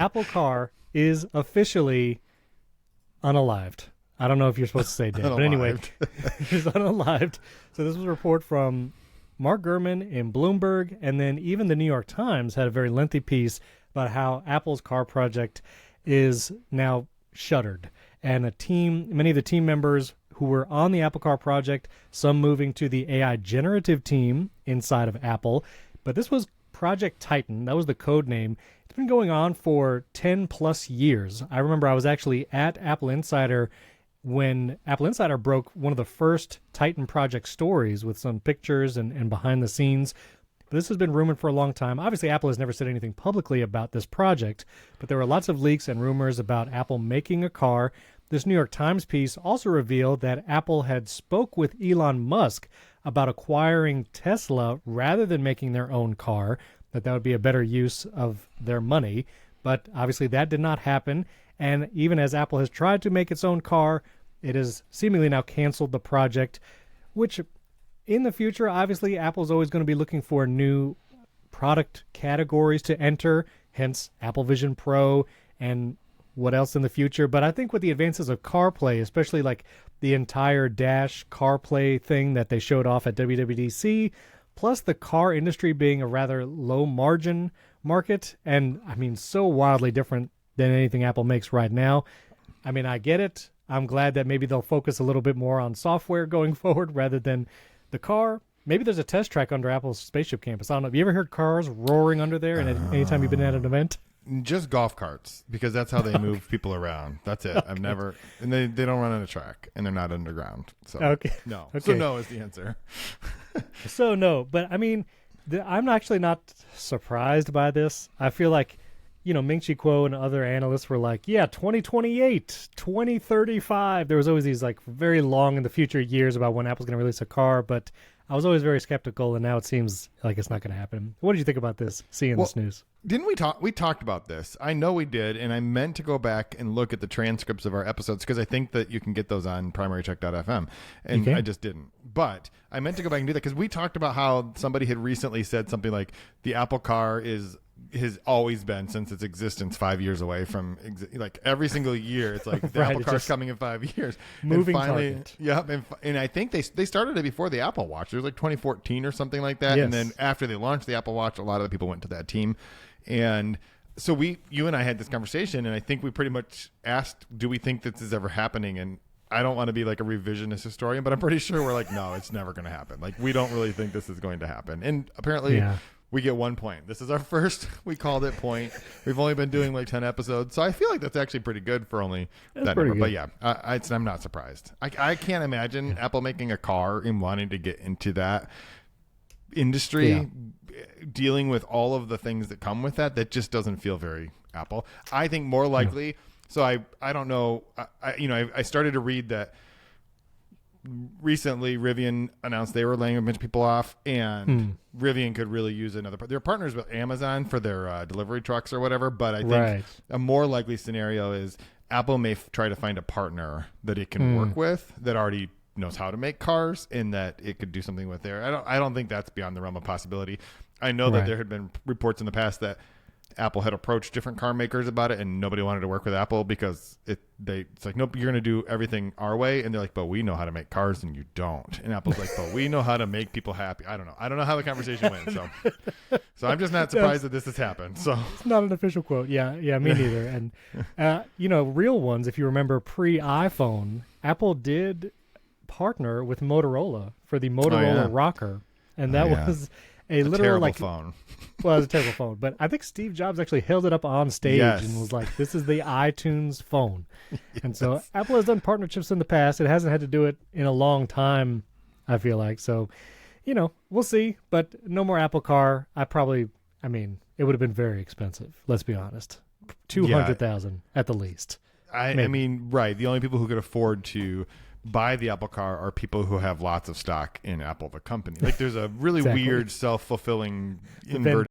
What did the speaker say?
Apple Car is officially unalived. I don't know if you're supposed to say dead, but anyway, it's unalived. So this was a report from Mark Gurman in Bloomberg, and then even the New York Times had a very lengthy piece about how Apple's car project is now shuttered. And many of the team members who were on the Apple Car project, some moving to the AI generative team inside of Apple. But this was Project Titan. That was the code name. It's been going on for 10 plus years. I remember I was actually at Apple Insider when Apple Insider broke one of the first Titan project stories with some pictures and behind the scenes. But this has been rumored for a long time. Obviously, Apple has never said anything publicly about this project, but there were lots of leaks and rumors about Apple making a car. This New York Times piece also revealed that Apple had spoke with Elon Musk about acquiring Tesla rather than making their own car, that would be a better use of their money. But obviously that did not happen. And even as Apple has tried to make its own car, it has seemingly now canceled the project, which in the future, obviously, Apple's always going to be looking for new product categories to enter, hence Apple Vision Pro and what else in the future. But I think with the advances of CarPlay, especially like the entire Dash CarPlay thing that they showed off at WWDC, plus the car industry being a rather low margin market, and I mean so wildly different than anything Apple makes right now. I mean, I get it. I'm glad that maybe they'll focus a little bit more on software going forward rather than the car. Maybe there's a test track under Apple's spaceship campus. I don't know. Have you ever heard cars roaring under there anytime you've been at an event? Just golf carts, because that's how they move people around. That's it. I've never, and they don't run on a track, and they're not underground. So okay. No. Okay. So no is the answer. So no, but I mean, I'm actually not surprised by this. I feel like, Ming-Chi Kuo and other analysts were like, yeah, 2028, 2035. There was always these like very long in the future years about when Apple's going to release a car, but I was always very skeptical, and now it seems like it's not going to happen. What did you think about this, seeing this news? Didn't we talk? We talked about this. I know we did, and I meant to go back and look at the transcripts of our episodes because I think that you can get those on primarycheck.fm, and I just didn't. But I meant to go back and do that because we talked about how somebody had recently said something like the Apple Car has always been, since its existence, 5 years away from like every single year. It's like the Apple Car's coming in 5 years. Moving target. Yeah, and I think they started it before the Apple Watch. It was like 2014 or something like that. Yes. And then after they launched the Apple Watch, a lot of the people went to that team. And so you and I had this conversation, and I think we pretty much asked, do we think this is ever happening? And I don't want to be like a revisionist historian, but I'm pretty sure we're like, no, it's never going to happen. Like, we don't really think this is going to happen. And apparently we get 1 point. This is our first, we called it point. We've only been doing like 10 episodes. So I feel like that's actually pretty good for only that number. Good. But yeah, I'm not surprised. I can't imagine Apple making a car and wanting to get into that industry, dealing with all of the things that come with that just doesn't feel very Apple. I think more likely, so I don't know, I started to read that recently Rivian announced they were laying a bunch of people off, and Rivian could really use another. They're partners with Amazon for their delivery trucks or whatever, but I think a more likely scenario is Apple may try to find a partner that it can work with that already knows how to make cars, and that it could do something with there. I don't think that's beyond the realm of possibility. I know that there had been reports in the past that Apple had approached different car makers about it, and nobody wanted to work with Apple because it's like, nope, you're going to do everything our way. And they're like, but we know how to make cars and you don't. And Apple's like, but we know how to make people happy. I don't know how the conversation went. So I'm just not surprised that this has happened. So it's not an official quote. Yeah, me neither. And real ones, if you remember pre-iPhone, Apple did partner with Motorola for the Motorola Rocker, and that was a literal phone. Well, it was a terrible phone, but I think Steve Jobs actually held it up on stage and was like, "This is the iTunes phone." And so Apple has done partnerships in the past. It hasn't had to do it in a long time, I feel like. So, we'll see. But no more Apple Car. I mean, it would have been very expensive. Let's be honest, $200,000 at the least. I mean, right. The only people who could afford to buy the Apple Car are people who have lots of stock in Apple, the company. Like, there's a really weird self-fulfilling inverted